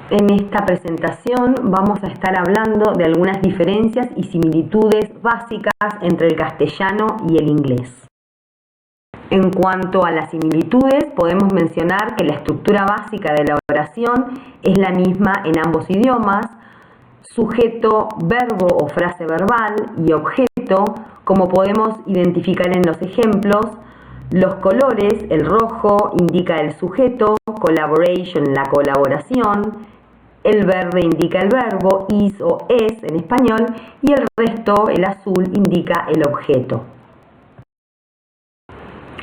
En esta presentación vamos a estar hablando de algunas diferencias y similitudes básicas entre el castellano y el inglés. En cuanto a las similitudes, podemos mencionar que la estructura básica de la oración es la misma en ambos idiomas: sujeto, verbo o frase verbal y objeto, como podemos identificar en los ejemplos. Los colores: el rojo indica el sujeto, collaboration la colaboración, el verde indica el verbo, is o es en español, y el resto, el azul, indica el objeto.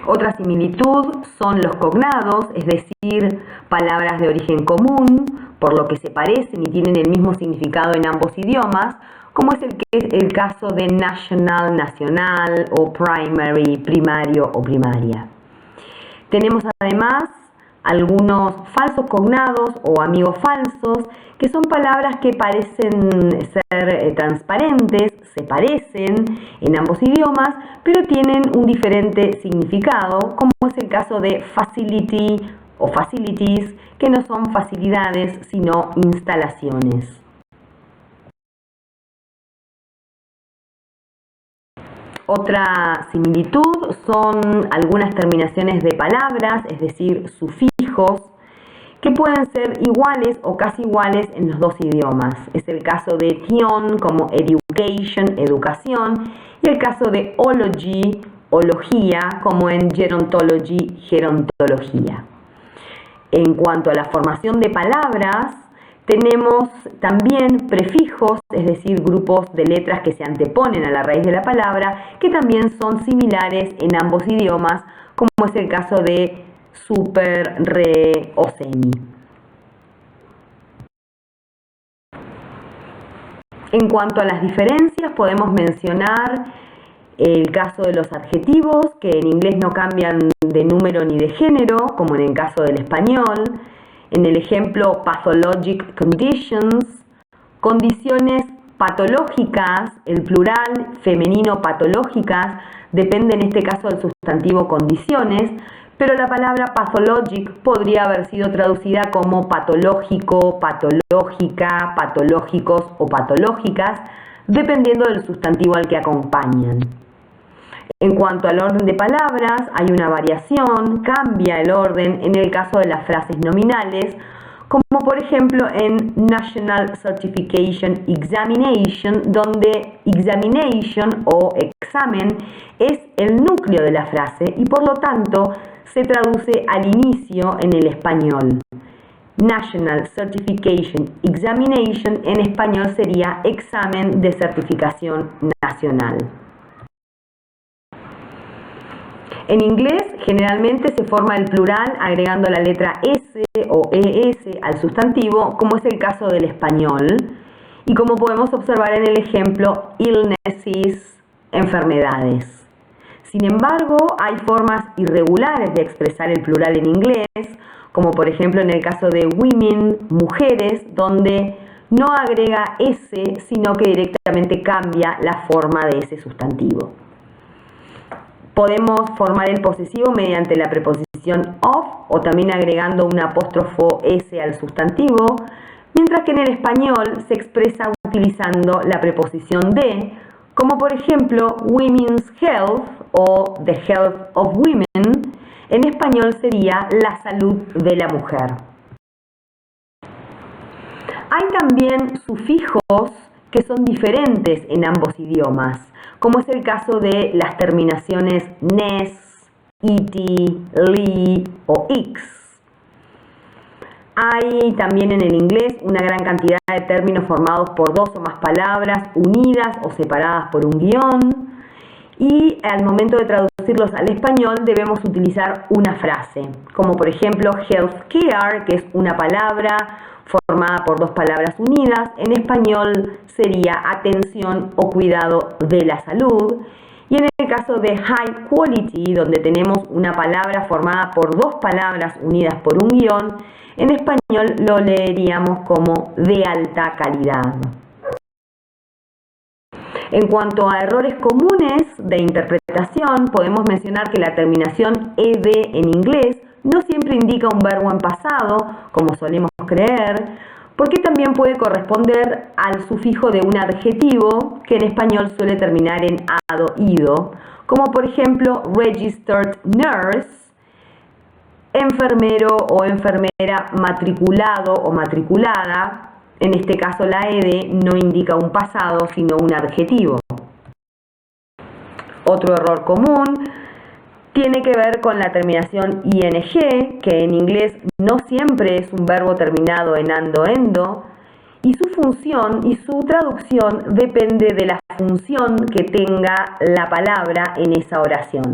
Otra similitud son los cognados, es decir, palabras de origen común, por lo que se parecen y tienen el mismo significado en ambos idiomas, como es el caso de national, nacional, o primary, primario o primaria. Tenemos además algunos falsos cognados o amigos falsos, que son palabras que parecen ser transparentes, se parecen en ambos idiomas, pero tienen un diferente significado, como es el caso de facility o facilities, que no son facilidades, sino instalaciones. Otra similitud son algunas terminaciones de palabras, es decir, sufijos, que pueden ser iguales o casi iguales en los dos idiomas. Es el caso de tion como education, educación, y el caso de ology, ología, como en gerontology, gerontología. En cuanto a la formación de palabras, tenemos también prefijos, es decir, grupos de letras que se anteponen a la raíz de la palabra, que también son similares en ambos idiomas, como es el caso de super, re o semi. En cuanto a las diferencias, podemos mencionar el caso de los adjetivos, que en inglés no cambian de número ni de género, como en el caso del español. En el ejemplo pathologic conditions, condiciones patológicas, el plural femenino patológicas, depende en este caso del sustantivo condiciones, pero la palabra pathologic podría haber sido traducida como patológico, patológica, patológicos o patológicas, dependiendo del sustantivo al que acompañan. En cuanto al orden de palabras, hay una variación, cambia el orden en el caso de las frases nominales, como por ejemplo en National Certification Examination, donde examination o examen es el núcleo de la frase y por lo tanto se traduce al inicio en el español. National Certification Examination en español sería examen de certificación nacional. En inglés, generalmente se forma el plural agregando la letra S o ES al sustantivo, como es el caso del español, y como podemos observar en el ejemplo, illnesses, enfermedades. Sin embargo, hay formas irregulares de expresar el plural en inglés, como por ejemplo en el caso de women, mujeres, donde no agrega S, sino que directamente cambia la forma de ese sustantivo. Podemos formar el posesivo mediante la preposición of o también agregando un apóstrofo S al sustantivo, mientras que en el español se expresa utilizando la preposición de, como por ejemplo women's health o the health of women, en español sería la salud de la mujer. Hay también sufijos que son diferentes en ambos idiomas, como es el caso de las terminaciones nes, iti, li o ix. Hay también en el inglés una gran cantidad de términos formados por dos o más palabras unidas o separadas por un guión, y al momento de traducirlos al español debemos utilizar una frase, como por ejemplo healthcare, que es una palabra formada por dos palabras unidas. En español sería atención o cuidado de la salud, y en el caso de high quality, donde tenemos una palabra formada por dos palabras unidas por un guión, en español lo leeríamos como de alta calidad. En cuanto a errores comunes de interpretación, podemos mencionar que la terminación ed en inglés no siempre indica un verbo en pasado, como solemos creer, porque también puede corresponder al sufijo de un adjetivo que en español suele terminar en ado, ido, como por ejemplo registered nurse, enfermero o enfermera matriculado o matriculada. En este caso la ed no indica un pasado sino un adjetivo. Otro error común tiene que ver con la terminación ing, que en inglés no siempre es un verbo terminado en ando, endo, y su función y su traducción depende de la función que tenga la palabra en esa oración.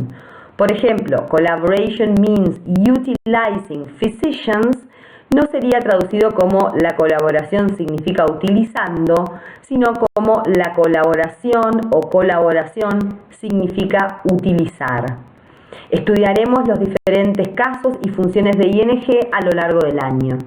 Por ejemplo, collaboration means utilizing physicians no sería traducido como la colaboración significa utilizando, sino como la colaboración o colaboración significa utilizar. Estudiaremos los diferentes casos y funciones de ing a lo largo del año.